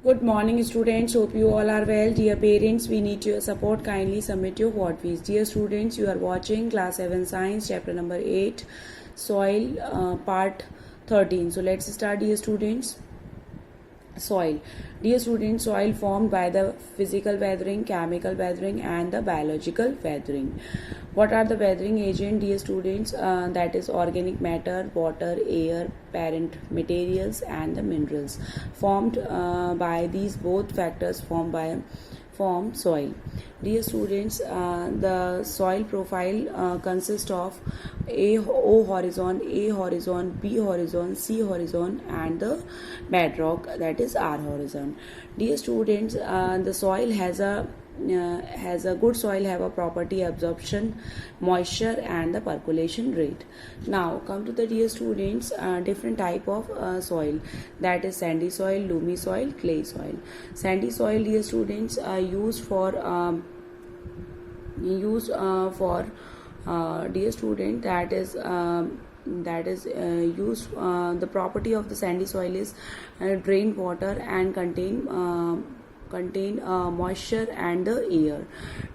Good morning, students. Hope you all are well. Dear parents, we need your support. Kindly submit your what fees. Dear students, you are watching class 7 science, chapter number 8, soil, part 13. So let's start, dear students. Soil. Dear students, soil formed by the physical weathering, chemical weathering, and the biological weathering. What are the weathering agents, dear students? That is organic matter, water, air, parent materials, and the minerals. Formed by these both factors form soil. Dear students, the soil profile consists of O horizon, B horizon, C horizon, and the bedrock, that is R horizon. Dear students, the soil has a good soil have a property absorption, moisture, and the percolation rate. Now come to the dear students, different type of soil, that is sandy soil, loamy soil, clay soil. Sandy soil, dear students, dear student, that is used the property of the sandy soil is drain water and contain moisture and the air.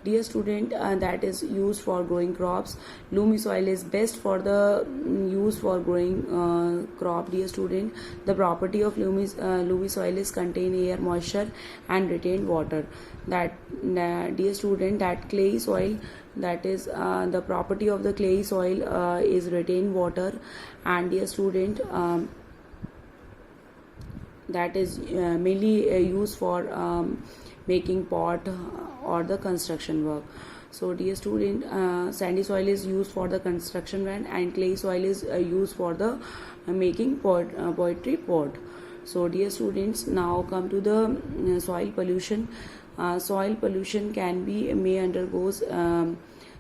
Dear student, that is used for growing crops. Loamy soil is best for the use for growing crop. Dear student, the property of loamy soil is contain air, moisture, and retain water. Dear student, that clay soil, that is the property of the clay soil is retain water. And dear student, that is mainly used for making pot or the construction work. So dear student, sandy soil is used for the construction and clay soil is used for the making poetry pot. So dear students, now come to the soil pollution. Soil pollution may undergoes,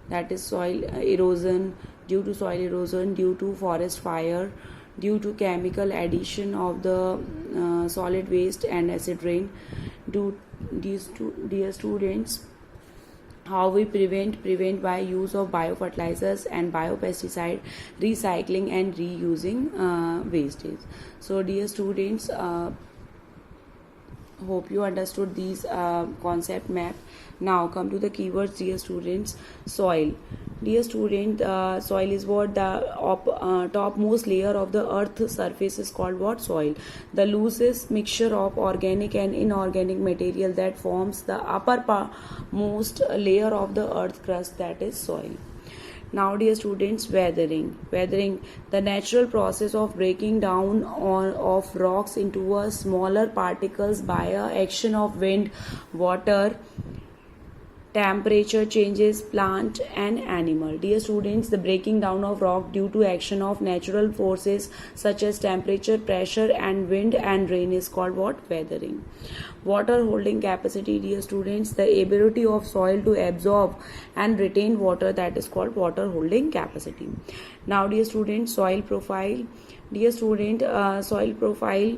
that is soil erosion, due to soil erosion, due to forest fire, due to chemical addition of the solid waste and acid rain. Dear students, how we prevent by use of biofertilizers and biopesticide, recycling and reusing wastage. So dear students, hope you understood these concept map. Now come to the keywords, dear students. Soil. Dear student, soil is what the topmost layer of the earth surface is called what? Soil. The loosest mixture of organic and inorganic material that forms the uppermost layer of the earth crust, that is soil. Now, dear students, weathering, the natural process of breaking down of rocks into a smaller particles by a action of wind, water, temperature changes, plant and animal. Dear students, the breaking down of rock due to action of natural forces such as temperature, pressure, and wind and rain is called what? Weathering. Water holding capacity, dear students, the ability of soil to absorb and retain water, that is called water holding capacity. Now, dear students, soil profile. Dear student, soil profile,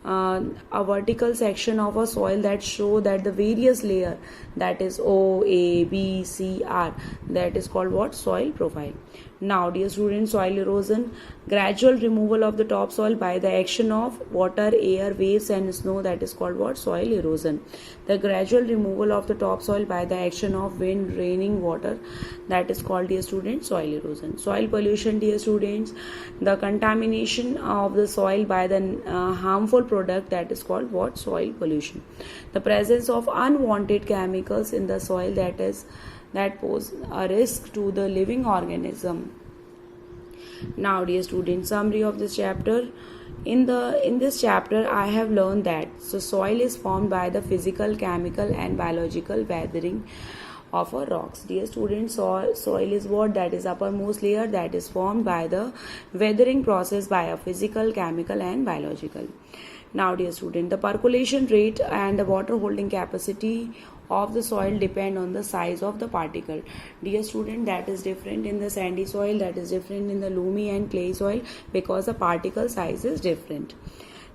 a vertical section of a soil that show that the various layer, that is O, A, B, C, R, that is called what? Soil profile. Now, dear students, soil erosion, gradual removal of the topsoil by the action of water, air, waves and snow, that is called what? Soil erosion. The gradual removal of the topsoil by the action of wind, raining, water, that is called, dear students, soil erosion. Soil pollution, dear students, the contamination of the soil by the harmful product, that is called what? Soil pollution. The presence of unwanted chemicals in the soil, that pose a risk to the living organism. Now, dear students, summary of this chapter. In this chapter, I have learned that soil is formed by the physical, chemical, and biological weathering of a rocks. Dear students, soil is what? That is uppermost layer that is formed by the weathering process by a physical, chemical, and biological. Now, dear student, the percolation rate and the water holding capacity of the soil depend on the size of the particle. Dear student, that is different in the sandy soil, that is different in the loamy and clay soil, because the particle size is different.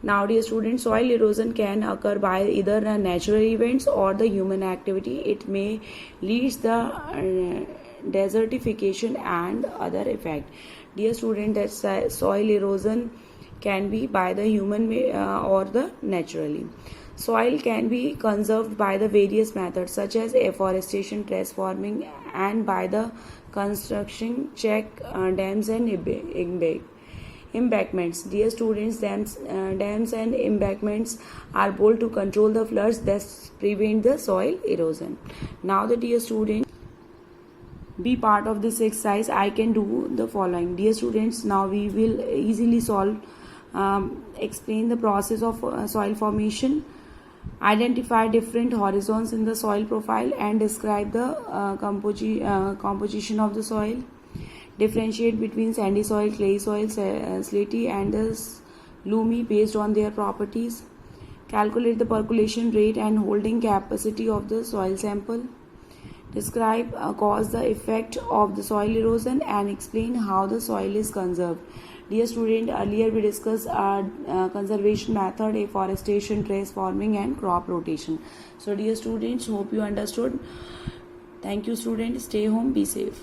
Now, dear students, soil erosion can occur by either natural events or the human activity. It may lead the desertification and other effect. Dear student, that soil erosion can be by the human way or the naturally. Soil can be conserved by the various methods such as afforestation, terrace farming, and by the construction check dams and embankments. Dear students, dams and embankments are built to control the floods that prevent the soil erosion. Now the dear students, be part of this exercise. I can do the following. Dear students, now we will easily explain the process of soil formation, identify different horizons in the soil profile, and describe the composition of the soil, differentiate between sandy soil, clay soil, slaty, and the loomy based on their properties, calculate the percolation rate and holding capacity of the soil sample, describe cause, the effect of the soil erosion, and explain how the soil is conserved. Dear student, earlier we discussed conservation method, afforestation, terrace farming, and crop rotation. So dear students, hope you understood. Thank you students. Stay home, be safe.